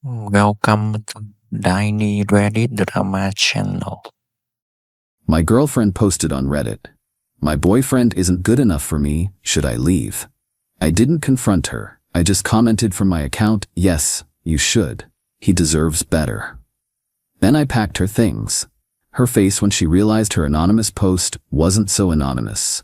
Welcome to Tiny Reddit Drama Channel. My girlfriend posted on Reddit, "My boyfriend isn't good enough for me, should I leave?" I didn't confront her. I just commented from my account, "Yes, you should. He deserves better." Then I packed her things. Her face when she realized her anonymous post wasn't so anonymous.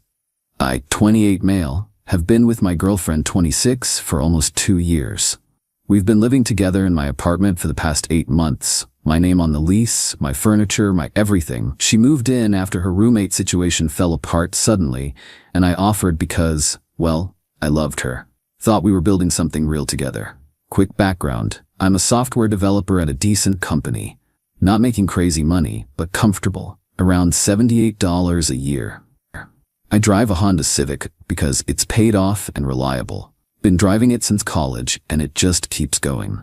I, 28 male, have been with my girlfriend 26 for almost 2 years. We've been living together in my apartment for the past 8 months. My name on the lease, my furniture, my everything. She moved in after her roommate situation fell apart suddenly, and I offered because, well, I loved her. Thought we were building something real together. Quick background, I'm a software developer at a decent company. Not making crazy money, but comfortable. Around $78 a year. I drive a Honda Civic because it's paid off and reliable. Been driving it since college, and it just keeps going.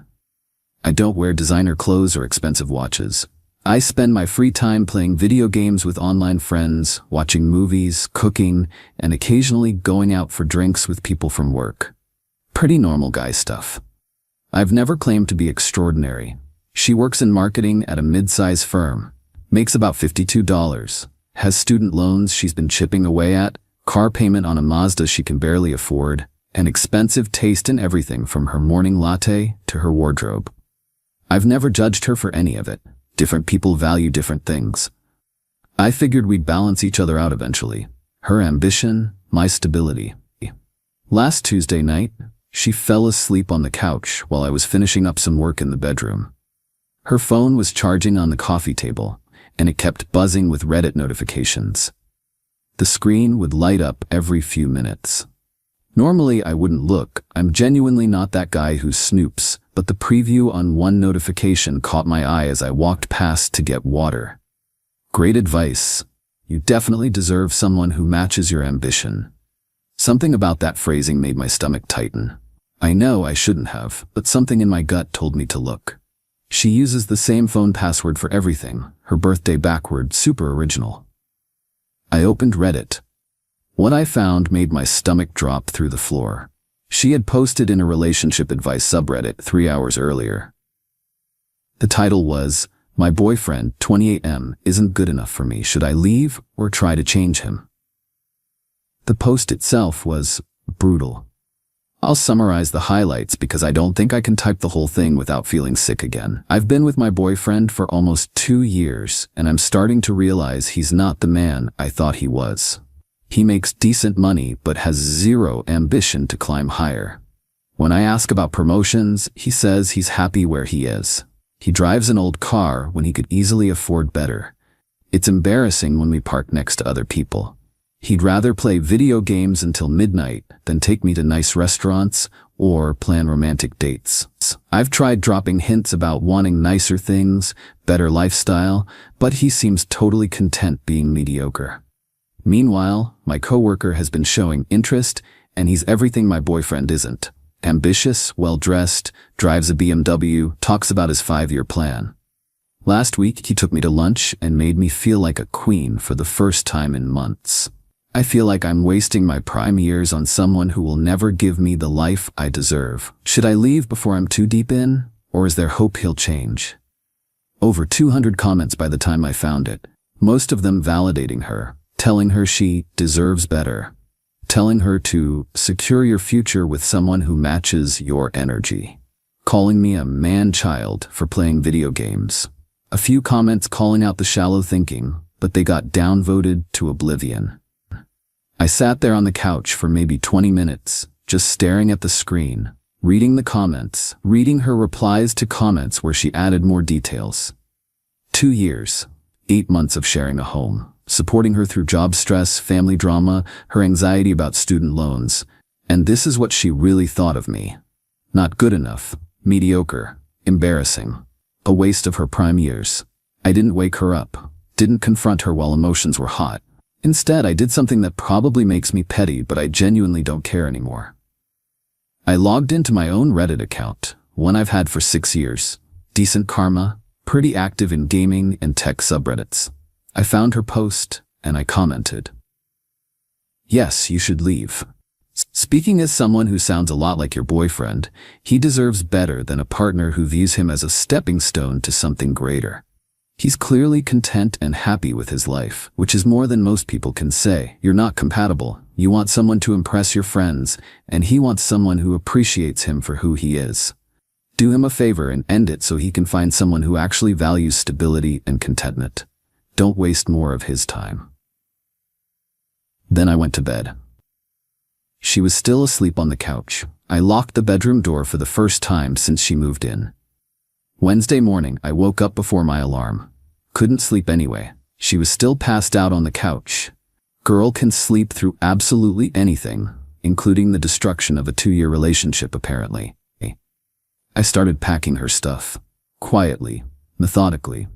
I don't wear designer clothes or expensive watches. I spend my free time playing video games with online friends, watching movies, cooking, and occasionally going out for drinks with people from work. Pretty normal guy stuff. I've never claimed to be extraordinary. She works in marketing at a mid-size firm, makes about $52, has student loans she's been chipping away at, car payment on a Mazda she can barely afford, and expensive taste in everything from her morning latte to her wardrobe. I've never judged her for any of it. Different people value different things. I figured we'd balance each other out eventually. Her ambition, my stability. Last Tuesday night, she fell asleep on the couch while I was finishing up some work in the bedroom. Her phone was charging on the coffee table, and it kept buzzing with Reddit notifications. The screen would light up every few minutes. Normally I wouldn't look, I'm genuinely not that guy who snoops, but the preview on one notification caught my eye as I walked past to get water. Great advice. You definitely deserve someone who matches your ambition. Something about that phrasing made my stomach tighten. I know I shouldn't have, but something in my gut told me to look. She uses the same phone password for everything, her birthday backward, super original. I opened Reddit. What I found made my stomach drop through the floor. She had posted in a relationship advice subreddit 3 hours earlier. The title was, "My boyfriend, 28M, isn't good enough for me. Should I leave or try to change him?" The post itself was brutal. I'll summarize the highlights because I don't think I can type the whole thing without feeling sick again. I've been with my boyfriend for almost 2 years, and I'm starting to realize he's not the man I thought he was. He makes decent money but has zero ambition to climb higher. When I ask about promotions, he says he's happy where he is. He drives an old car when he could easily afford better. It's embarrassing when we park next to other people. He'd rather play video games until midnight than take me to nice restaurants or plan romantic dates. I've tried dropping hints about wanting nicer things, better lifestyle, but he seems totally content being mediocre. Meanwhile, my coworker has been showing interest, and he's everything my boyfriend isn't. Ambitious, well-dressed, drives a BMW, talks about his 5-year plan. Last week, he took me to lunch and made me feel like a queen for the first time in months. I feel like I'm wasting my prime years on someone who will never give me the life I deserve. Should I leave before I'm too deep in, or is there hope he'll change? Over 200 comments by the time I found it, most of them validating her, telling her she deserves better, telling her to secure your future with someone who matches your energy, calling me a man-child for playing video games. A few comments calling out the shallow thinking, but they got downvoted to oblivion. I sat there on the couch for maybe 20 minutes, just staring at the screen, reading the comments, reading her replies to comments where she added more details. 2 years, 8 months of sharing a home, supporting her through job stress, family drama, her anxiety about student loans. And this is what she really thought of me. Not good enough, mediocre, embarrassing, a waste of her prime years. I didn't wake her up, didn't confront her while emotions were hot. Instead, I did something that probably makes me petty, but I genuinely don't care anymore. I logged into my own Reddit account, one I've had for 6 years. Decent karma, pretty active in gaming and tech subreddits. I found her post, and I commented. "Yes, you should leave. Speaking as someone who sounds a lot like your boyfriend, he deserves better than a partner who views him as a stepping stone to something greater. He's clearly content and happy with his life, which is more than most people can say. You're not compatible. You want someone to impress your friends, and he wants someone who appreciates him for who he is. Do him a favor and end it so he can find someone who actually values stability and contentment. Don't waste more of his time. Then I went to bed. She was still asleep on the couch. I locked the bedroom door for the first time since she moved in. Wednesday morning, I woke up before my alarm. Couldn't sleep anyway. She was still passed out on the couch. Girl can sleep through absolutely anything, including the destruction of a 2-year relationship apparently. I started packing her stuff. Quietly, methodically.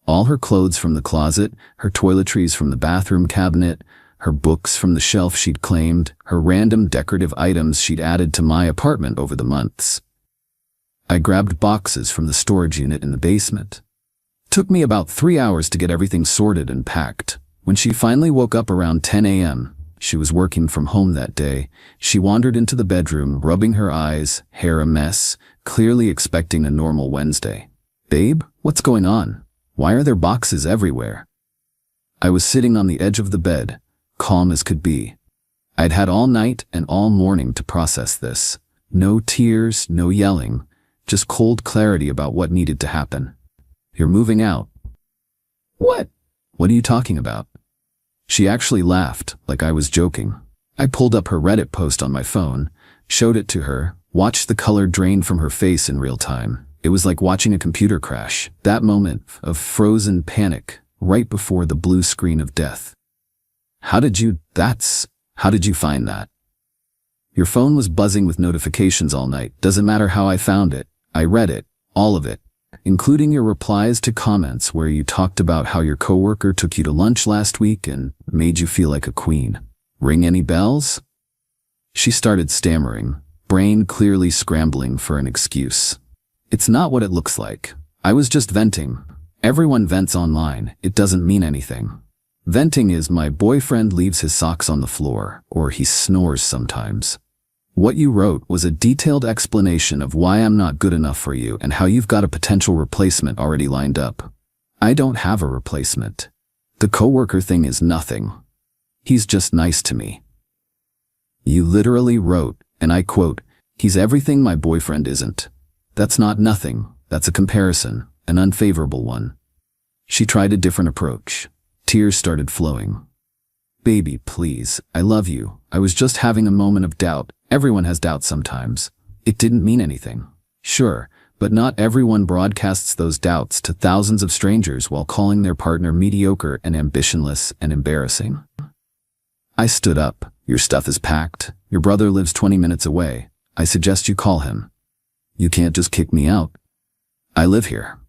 All her clothes from the closet, her toiletries from the bathroom cabinet, her books from the shelf she'd claimed, her random decorative items she'd added to my apartment over the months. I grabbed boxes from the storage unit in the basement. Took me about 3 hours to get everything sorted and packed. When she finally woke up around 10 a.m., she was working from home that day, she wandered into the bedroom, rubbing her eyes, hair a mess, clearly expecting a normal Wednesday. "Babe, what's going on? Why are there boxes everywhere?" I was sitting on the edge of the bed, calm as could be. I'd had all night and all morning to process this. No tears, no yelling, just cold clarity about what needed to happen. "You're moving out." "What? What are you talking about?" She actually laughed, like I was joking. I pulled up her Reddit post on my phone, showed it to her, watched the color drain from her face in real time. It was like watching a computer crash, that moment of frozen panic, right before the blue screen of death. How did you find that?" "Your phone was buzzing with notifications all night. Doesn't matter how I found it. I read it, all of it, including your replies to comments where you talked about how your coworker took you to lunch last week and made you feel like a queen. Ring any bells?" She started stammering, brain clearly scrambling for an excuse. "It's not what it looks like. I was just venting. Everyone vents online. It doesn't mean anything. Venting is my boyfriend leaves his socks on the floor, or he snores sometimes. What you wrote was a detailed explanation of why I'm not good enough for you and how you've got a potential replacement already lined up. I don't have a replacement. The coworker thing is nothing. He's just nice to me." You literally wrote, and I quote, "He's everything my boyfriend isn't." That's not nothing. That's a comparison, an unfavorable one. She tried a different approach. Tears started flowing. "Baby, please, I love you. I was just having a moment of doubt. Everyone has doubts sometimes. It didn't mean anything. Sure, but not everyone broadcasts those doubts to thousands of strangers while calling their partner mediocre and ambitionless and embarrassing." I stood up. "Your stuff is packed. Your brother lives 20 minutes away. I suggest you call him. You can't just kick me out. I live here."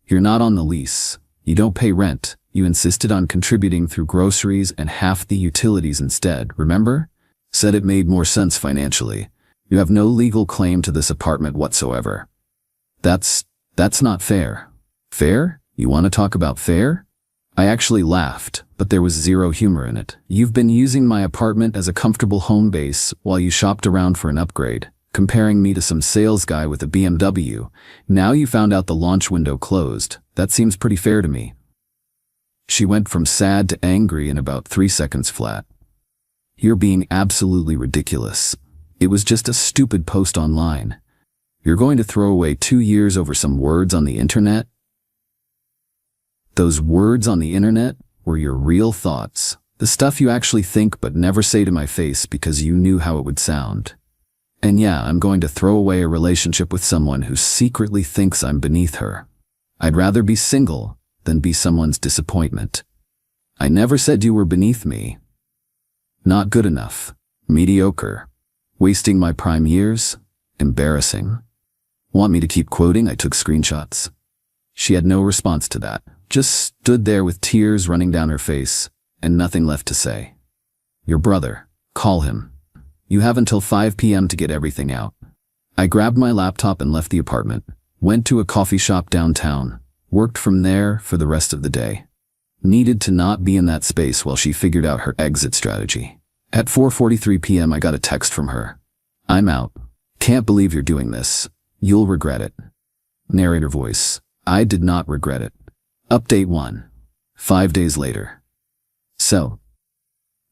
"You're not on the lease. You don't pay rent. You insisted on contributing through groceries and half the utilities instead, remember? Said it made more sense financially. You have no legal claim to this apartment whatsoever. That's not fair." "Fair? You want to talk about fair?" I actually laughed, but there was zero humor in it. "You've been using my apartment as a comfortable home base while you shopped around for an upgrade, comparing me to some sales guy with a BMW. Now you found out the launch window closed. That seems pretty fair to me." She went from sad to angry in about 3 seconds flat. "You're being absolutely ridiculous. It was just a stupid post online. You're going to throw away 2 years over some words on the internet?" Those words on the internet were your real thoughts. The stuff you actually think but never say to my face because you knew how it would sound. And yeah, I'm going to throw away a relationship with someone who secretly thinks I'm beneath her. I'd rather be single than be someone's disappointment. I never said you were beneath me. Not good enough. Mediocre. Wasting my prime years. Embarrassing. Want me to keep quoting? I took screenshots. She had no response to that. Just stood there with tears running down her face and nothing left to say. "Your brother. Call him. You have until 5 p.m. to get everything out." I grabbed my laptop and left the apartment. Went to a coffee shop downtown. Worked from there for the rest of the day. Needed to not be in that space while she figured out her exit strategy. At 4:43 p.m. I got a text from her. I'm out. Can't believe you're doing this. You'll regret it. Narrator voice. I did not regret it. Update 1. 5 days later. So,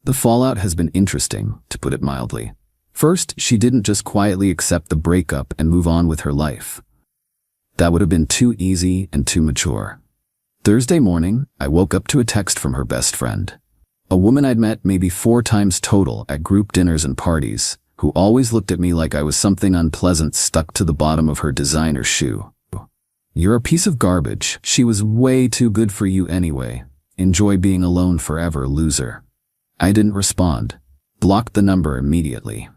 the fallout has been interesting, to put it mildly. First, she didn't just quietly accept the breakup and move on with her life. That would have been too easy and too mature. Thursday morning, I woke up to a text from her best friend. A woman I'd met maybe 4 times total at group dinners and parties, who always looked at me like I was something unpleasant stuck to the bottom of her designer shoe. You're a piece of garbage. She was way too good for you anyway. Enjoy being alone forever, loser. I didn't respond. Blocked the number immediately.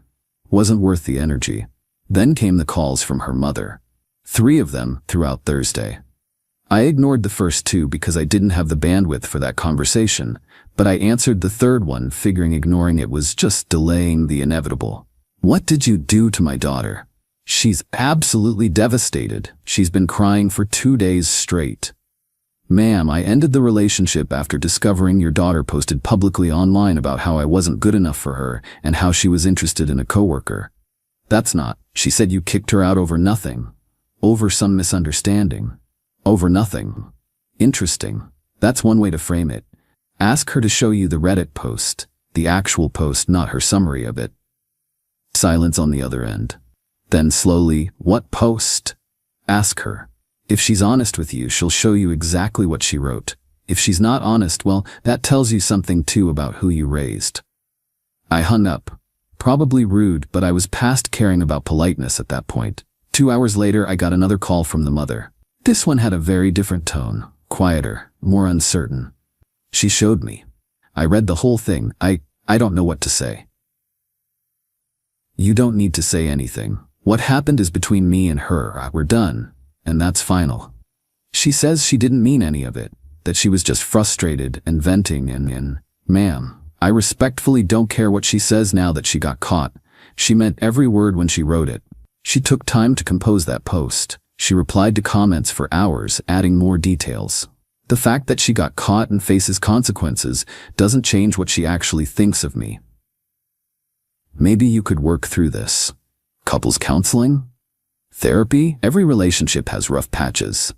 Wasn't worth the energy. Then came the calls from her mother. 3 of them throughout Thursday. I ignored the first 2 because I didn't have the bandwidth for that conversation, but I answered the third one figuring ignoring it was just delaying the inevitable. What did you do to my daughter? She's absolutely devastated. She's been crying for 2 days straight. Ma'am, I ended the relationship after discovering your daughter posted publicly online about how I wasn't good enough for her and how she was interested in a coworker. That's not. She said you kicked her out over nothing. Over some misunderstanding. Over nothing. Interesting. That's one way to frame it. Ask her to show you the Reddit post. The actual post, not her summary of it. Silence on the other end. Then slowly, what post? Ask her. If she's honest with you, she'll show you exactly what she wrote. If she's not honest, well, that tells you something too about who you raised. I hung up. Probably rude, but I was past caring about politeness at that point. 2 hours later, I got another call from the mother. This one had a very different tone, quieter, more uncertain. She showed me. I read the whole thing. I don't know what to say. You don't need to say anything. What happened is between me and her. We're done. And that's final. She says she didn't mean any of it, that she was just frustrated and venting and ma'am, I respectfully don't care what she says now that she got caught. She meant every word when she wrote it. She took time to compose that post. She replied to comments for hours, adding more details. The fact that she got caught and faces consequences doesn't change what she actually thinks of me. Maybe you could work through this. Couples counseling? Therapy? Every relationship has rough patches.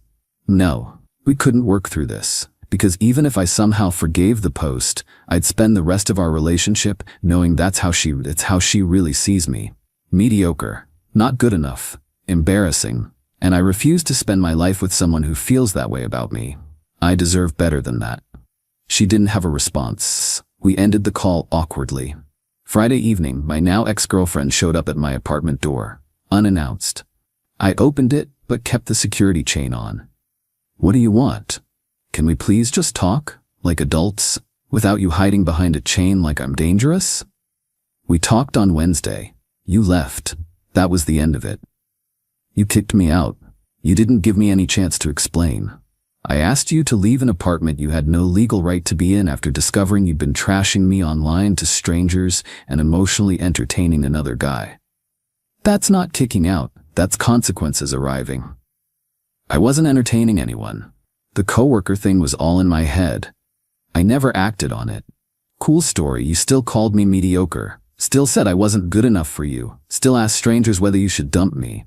No, we couldn't work through this, because even if I somehow forgave the post, I'd spend the rest of our relationship knowing it's how she really sees me. Mediocre. Not good enough. Embarrassing. And I refuse to spend my life with someone who feels that way about me. I deserve better than that. She didn't have a response. We ended the call awkwardly. Friday evening, my now ex-girlfriend showed up at my apartment door, unannounced. I opened it, but kept the security chain on. What do you want? Can we please just talk, like adults, without you hiding behind a chain like I'm dangerous? We talked on Wednesday. You left. That was the end of it. You kicked me out. You didn't give me any chance to explain. I asked you to leave an apartment you had no legal right to be in after discovering you'd been trashing me online to strangers and emotionally entertaining another guy. That's not kicking out. That's consequences arriving. I wasn't entertaining anyone. The coworker thing was all in my head. I never acted on it. Cool story, you still called me mediocre. Still said I wasn't good enough for you. Still asked strangers whether you should dump me.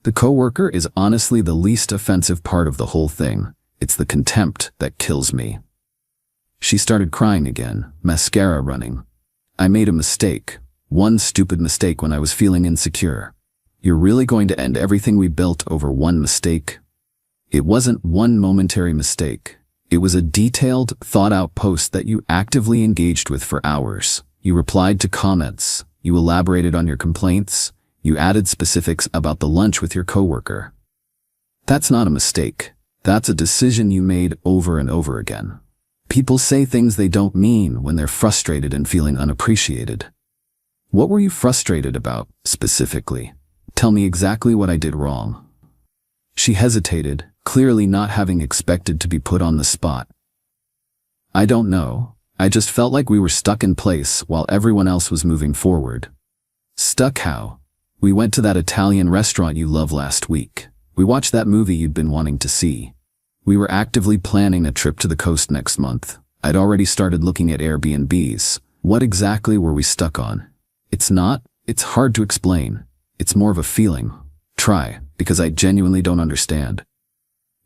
The coworker is honestly the least offensive part of the whole thing. It's the contempt that kills me. She started crying again, mascara running. I made a mistake. One stupid mistake when I was feeling insecure. You're really going to end everything we built over one mistake? It wasn't one momentary mistake. It was a detailed, thought-out post that you actively engaged with for hours. You replied to comments. You elaborated on your complaints. You added specifics about the lunch with your coworker. That's not a mistake. That's a decision you made over and over again. People say things they don't mean when they're frustrated and feeling unappreciated. What were you frustrated about, specifically? Tell me exactly what I did wrong. She hesitated, clearly not having expected to be put on the spot. I don't know. I just felt like we were stuck in place while everyone else was moving forward. Stuck how? We went to that Italian restaurant you loved last week. We watched that movie you'd been wanting to see. We were actively planning a trip to the coast next month. I'd already started looking at Airbnbs. What exactly were we stuck on? It's hard to explain. It's more of a feeling. Try, because I genuinely don't understand.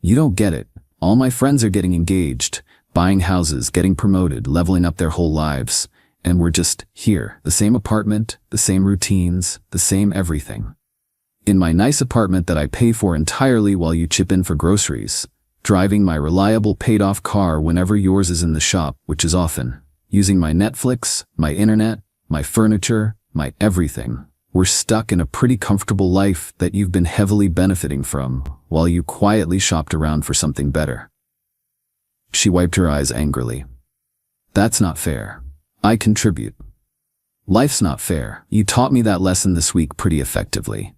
You don't get it. All my friends are getting engaged, buying houses, getting promoted, leveling up their whole lives. And we're just here, the same apartment, the same routines, the same everything. In my nice apartment that I pay for entirely while you chip in for groceries, driving my reliable paid-off car whenever yours is in the shop, which is often, using my Netflix, my internet, my furniture, my everything. We're stuck in a pretty comfortable life that you've been heavily benefiting from, while you quietly shopped around for something better. She wiped her eyes angrily. That's not fair. I contribute. Life's not fair. You taught me that lesson this week pretty effectively.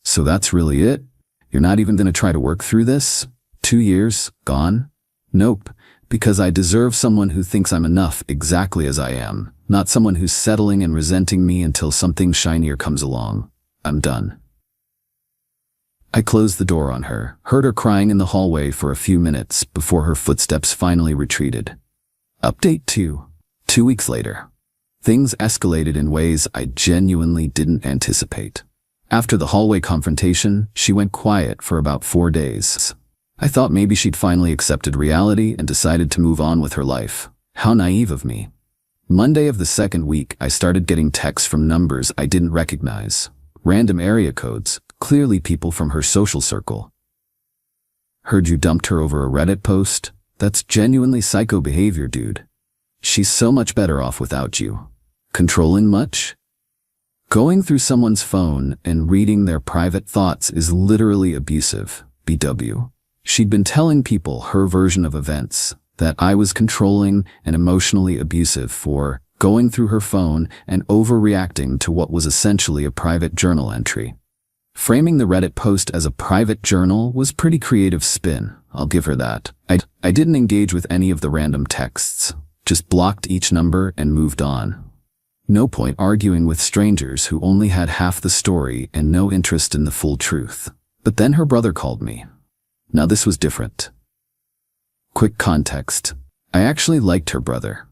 So that's really it? You're not even gonna try to work through this? 2 years? Gone? Nope. Because I deserve someone who thinks I'm enough exactly as I am, not someone who's settling and resenting me until something shinier comes along. I'm done. I closed the door on her, heard her crying in the hallway for a few minutes before her footsteps finally retreated. Update 2. 2 weeks later. Things escalated in ways I genuinely didn't anticipate. After the hallway confrontation, she went quiet for about 4 days. I thought maybe she'd finally accepted reality and decided to move on with her life. How naive of me. Monday of the second week, I started getting texts from numbers I didn't recognize. Random area codes, clearly people from her social circle. Heard you dumped her over a Reddit post? That's genuinely psycho behavior, dude. She's so much better off without you. Controlling much? Going through someone's phone and reading their private thoughts is literally abusive. BW. She'd been telling people her version of events, that I was controlling and emotionally abusive for going through her phone and overreacting to what was essentially a private journal entry. Framing the Reddit post as a private journal was pretty creative spin, I'll give her that. I didn't engage with any of the random texts, just blocked each number and moved on. No point arguing with strangers who only had half the story and no interest in the full truth. But then her brother called me. Now this was different. Quick context. I actually liked her brother.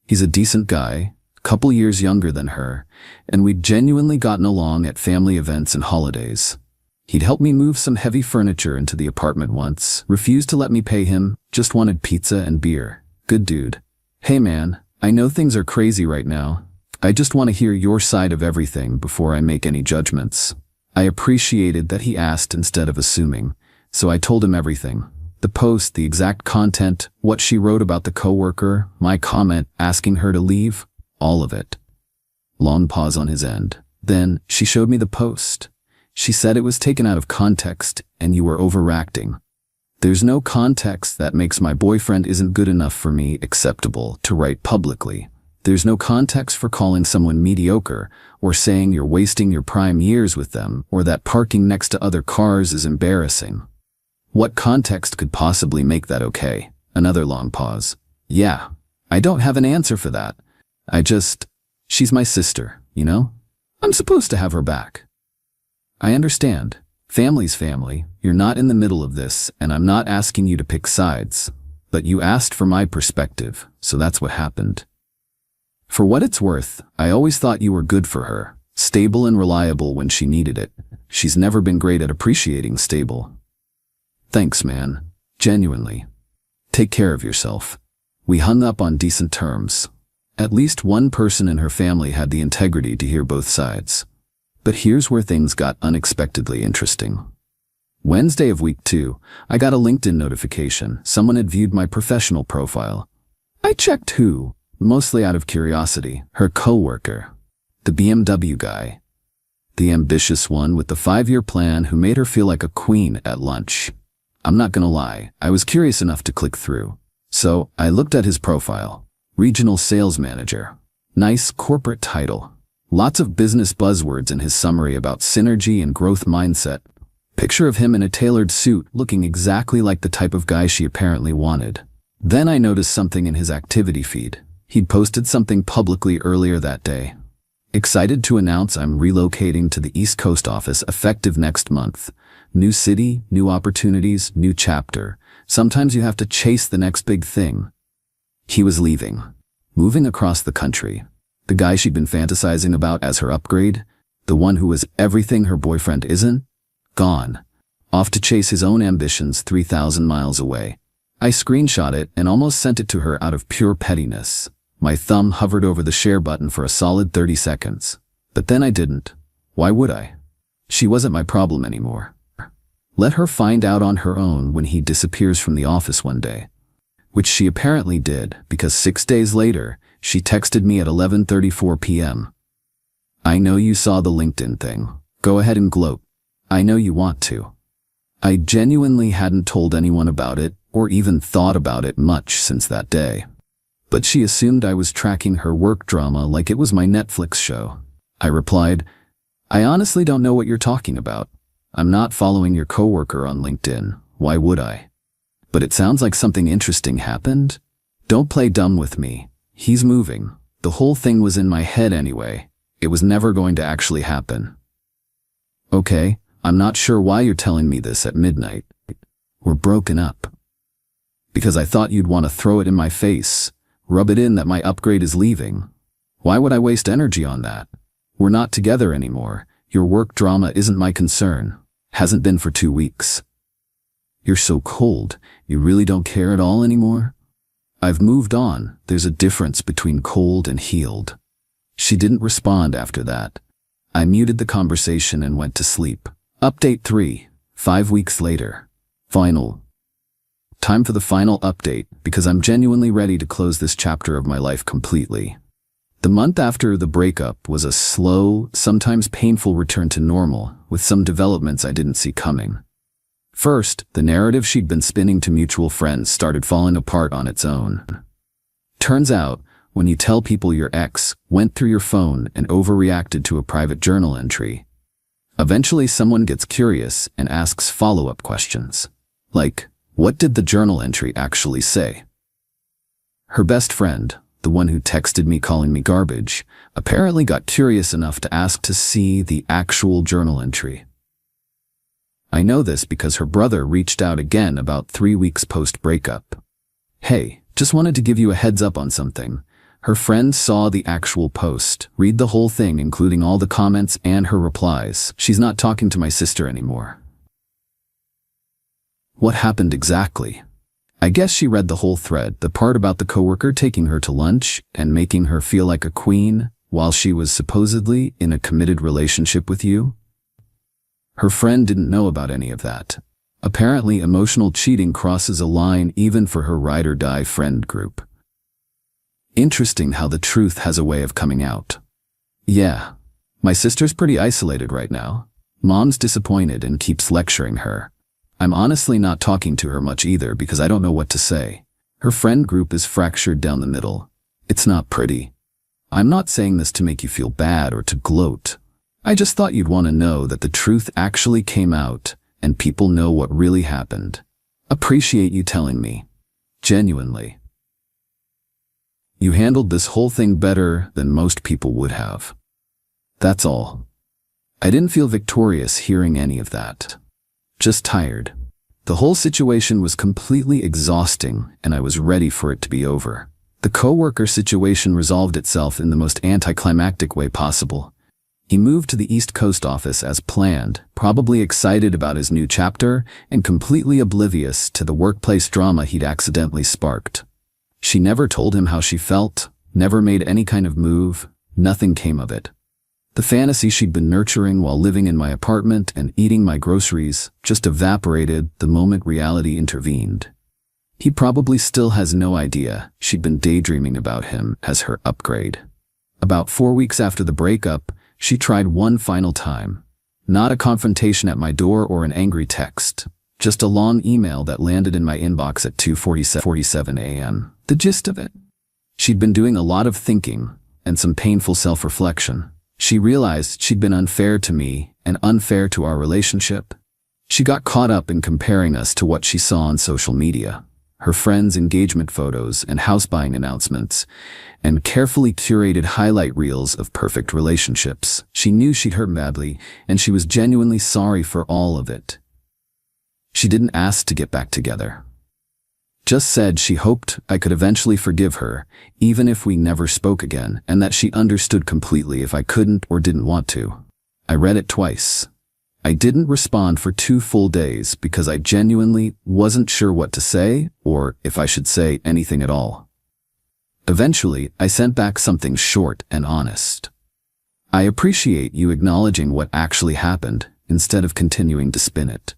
He's a decent guy, couple years younger than her, and we'd genuinely gotten along at family events and holidays. He'd helped me move some heavy furniture into the apartment once, refused to let me pay him, just wanted pizza and beer. Good dude. Hey man, I know things are crazy right now. I just want to hear your side of everything before I make any judgments. I appreciated that he asked instead of assuming, so I told him everything. The post, the exact content, what she wrote about the coworker, my comment asking her to leave, all of it. Long pause on his end. Then she showed me the post. She said it was taken out of context and you were overreacting. There's no context that makes my boyfriend isn't good enough for me acceptable to write publicly. There's no context for calling someone mediocre or saying you're wasting your prime years with them or that parking next to other cars is embarrassing. What context could possibly make that okay? Another long pause. Yeah, I don't have an answer for that. She's my sister, you know? I'm supposed to have her back. I understand. Family's family. You're not in the middle of this, and I'm not asking you to pick sides. But you asked for my perspective, so that's what happened. For what it's worth, I always thought you were good for her, stable and reliable when she needed it. She's never been great at appreciating stable. Thanks, man. Genuinely. Take care of yourself. We hung up on decent terms. At least one person in her family had the integrity to hear both sides. But here's where things got unexpectedly interesting. Wednesday of week 2, I got a LinkedIn notification. Someone had viewed my professional profile. I checked who, mostly out of curiosity. Her coworker. The BMW guy. The ambitious one with the 5-year plan who made her feel like a queen at lunch. I'm not gonna lie, I was curious enough to click through. So I looked at his profile. Regional Sales Manager. Nice corporate title. Lots of business buzzwords in his summary about synergy and growth mindset. Picture of him in a tailored suit looking exactly like the type of guy she apparently wanted. Then I noticed something in his activity feed. He'd posted something publicly earlier that day. Excited to announce I'm relocating to the East Coast office effective next month. New city, new opportunities, new chapter. Sometimes you have to chase the next big thing. He was leaving. moving across the country. The guy she'd been fantasizing about as her upgrade, the one who was everything her boyfriend isn't, gone, off to chase his own ambitions 3,000 miles away. I screenshot it and almost sent it to her out of pure pettiness. My thumb hovered over the share button for a solid 30 seconds. But then I didn't. Why would I? She wasn't my problem anymore. Let her find out on her own when he disappears from the office one day. Which she apparently did, because 6 days later, she texted me at 11:34 p.m. I know you saw the LinkedIn thing. Go ahead and gloat. I know you want to. I genuinely hadn't told anyone about it, or even thought about it much since that day. But she assumed I was tracking her work drama like it was my Netflix show. I replied, I honestly don't know what you're talking about. I'm not following your coworker on LinkedIn. Why would I? But it sounds like something interesting happened. Don't play dumb with me. He's moving. The whole thing was in my head anyway. It was never going to actually happen. Okay, I'm not sure why you're telling me this at midnight. We're broken up. Because I thought you'd want to throw it in my face, rub it in that my upgrade is leaving. Why would I waste energy on that? We're not together anymore. Your work drama isn't my concern. Hasn't been for 2 weeks. You're so cold. You really don't care at all anymore? I've moved on. There's a difference between cold and healed. She didn't respond after that. I muted the conversation and went to sleep. Update 3. 5 weeks later. Final. Time for the final update, because I'm genuinely ready to close this chapter of my life completely. The month after the breakup was a slow, sometimes painful return to normal, with some developments I didn't see coming. First, the narrative she'd been spinning to mutual friends started falling apart on its own. Turns out, when you tell people your ex went through your phone and overreacted to a private journal entry, eventually someone gets curious and asks follow-up questions. Like, what did the journal entry actually say? Her best friend, the one who texted me calling me garbage, apparently got curious enough to ask to see the actual journal entry. I know this because her brother reached out again about 3 weeks post-breakup. Hey, just wanted to give you a heads up on something. Her friend saw the actual post, read the whole thing including all the comments and her replies. She's not talking to my sister anymore. What happened exactly? I guess she read the whole thread, the part about the coworker taking her to lunch and making her feel like a queen while she was supposedly in a committed relationship with you. Her friend didn't know about any of that. Apparently, emotional cheating crosses a line even for her ride-or-die friend group. Interesting how the truth has a way of coming out. Yeah, my sister's pretty isolated right now. Mom's disappointed and keeps lecturing her. I'm honestly not talking to her much either because I don't know what to say. Her friend group is fractured down the middle. It's not pretty. I'm not saying this to make you feel bad or to gloat. I just thought you'd want to know that the truth actually came out and people know what really happened. Appreciate you telling me. Genuinely. You handled this whole thing better than most people would have. That's all. I didn't feel victorious hearing any of that. Just tired. The whole situation was completely exhausting and I was ready for it to be over. The coworker situation resolved itself in the most anticlimactic way possible. He moved to the East Coast office as planned, probably excited about his new chapter and completely oblivious to the workplace drama he'd accidentally sparked. She never told him how she felt, never made any kind of move, nothing came of it. The fantasy she'd been nurturing while living in my apartment and eating my groceries just evaporated the moment reality intervened. He probably still has no idea she'd been daydreaming about him as her upgrade. About 4 weeks after the breakup, she tried one final time. Not a confrontation at my door or an angry text. Just a long email that landed in my inbox at 2:47 a.m. The gist of it? She'd been doing a lot of thinking and some painful self-reflection. She realized she'd been unfair to me and unfair to our relationship. She got caught up in comparing us to what she saw on social media. Her friends' engagement photos and house buying announcements, and carefully curated highlight reels of perfect relationships. She knew she'd hurt badly, and she was genuinely sorry for all of it. She didn't ask to get back together. Just said she hoped I could eventually forgive her, even if we never spoke again, and that she understood completely if I couldn't or didn't want to. I read it twice. I didn't respond for 2 full days because I genuinely wasn't sure what to say or if I should say anything at all. Eventually, I sent back something short and honest. I appreciate you acknowledging what actually happened instead of continuing to spin it.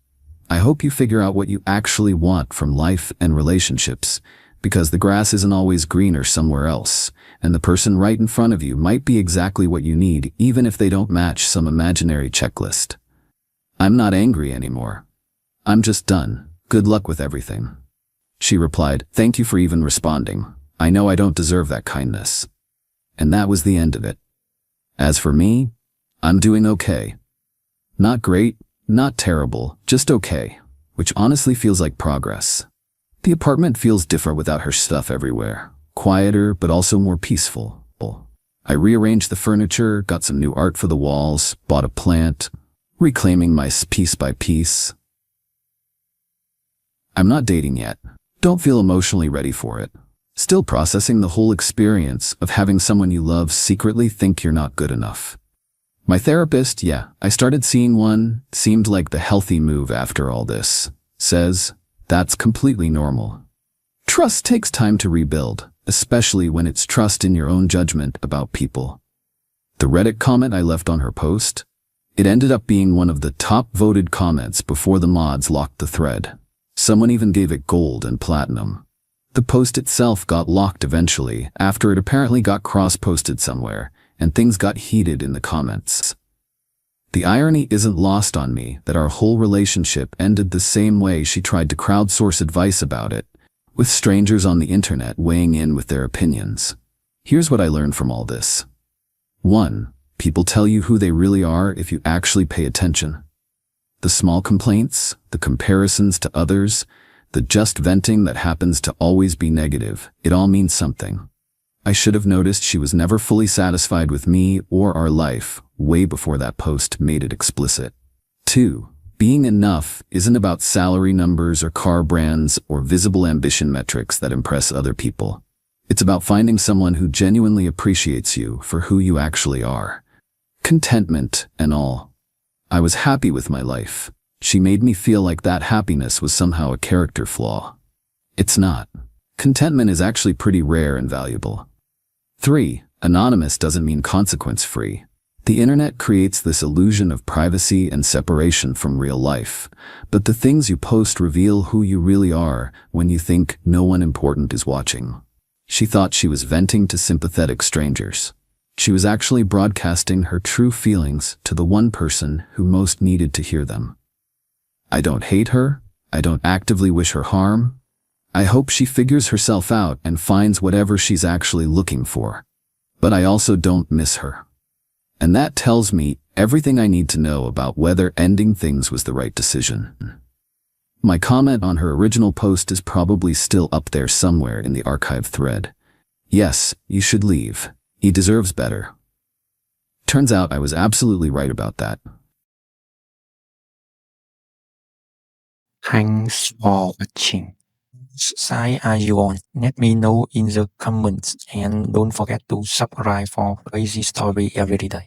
I hope you figure out what you actually want from life and relationships, because the grass isn't always greener somewhere else, and the person right in front of you might be exactly what you need even if they don't match some imaginary checklist. I'm not angry anymore. I'm just done. Good luck with everything. She replied, "Thank you for even responding. I know I don't deserve that kindness." And that was the end of it. As for me, I'm doing okay. Not great, not terrible, just okay, which honestly feels like progress. The apartment feels different without her stuff everywhere. Quieter, but also more peaceful. I rearranged the furniture, got some new art for the walls, bought a plant, reclaiming my piece by piece. I'm not dating yet. Don't feel emotionally ready for it. Still processing the whole experience of having someone you love secretly think you're not good enough. My therapist, I started seeing one, seemed like the healthy move after all this. Says, that's completely normal. Trust takes time to rebuild, especially when it's trust in your own judgment about people. The Reddit comment I left on her post, it ended up being one of the top voted comments before the mods locked the thread. Someone even gave it gold and platinum. The post itself got locked eventually after it apparently got cross-posted somewhere, and things got heated in the comments. The irony isn't lost on me that our whole relationship ended the same way she tried to crowdsource advice about it, with strangers on the internet weighing in with their opinions. Here's what I learned from all this. 1. People tell you who they really are if you actually pay attention. The small complaints, the comparisons to others, the just venting that happens to always be negative, it all means something. I should have noticed she was never fully satisfied with me or our life way before that post made it explicit. 2. Being enough isn't about salary numbers or car brands or visible ambition metrics that impress other people. It's about finding someone who genuinely appreciates you for who you actually are. Contentment and all. I was happy with my life. She made me feel like that happiness was somehow a character flaw. It's not. Contentment is actually pretty rare and valuable. 3. Anonymous doesn't mean consequence-free. The internet creates this illusion of privacy and separation from real life, but the things you post reveal who you really are when you think no one important is watching. She thought she was venting to sympathetic strangers. She was actually broadcasting her true feelings to the one person who most needed to hear them. I don't hate her. I don't actively wish her harm. I hope she figures herself out and finds whatever she's actually looking for. But I also don't miss her. And that tells me everything I need to know about whether ending things was the right decision. My comment on her original post is probably still up there somewhere in the archive thread. Yes, you should leave. He deserves better. Turns out I was absolutely right about that. Thanks for watching. Which side are you on? Let me know in the comments, and don't forget to subscribe for crazy story every day.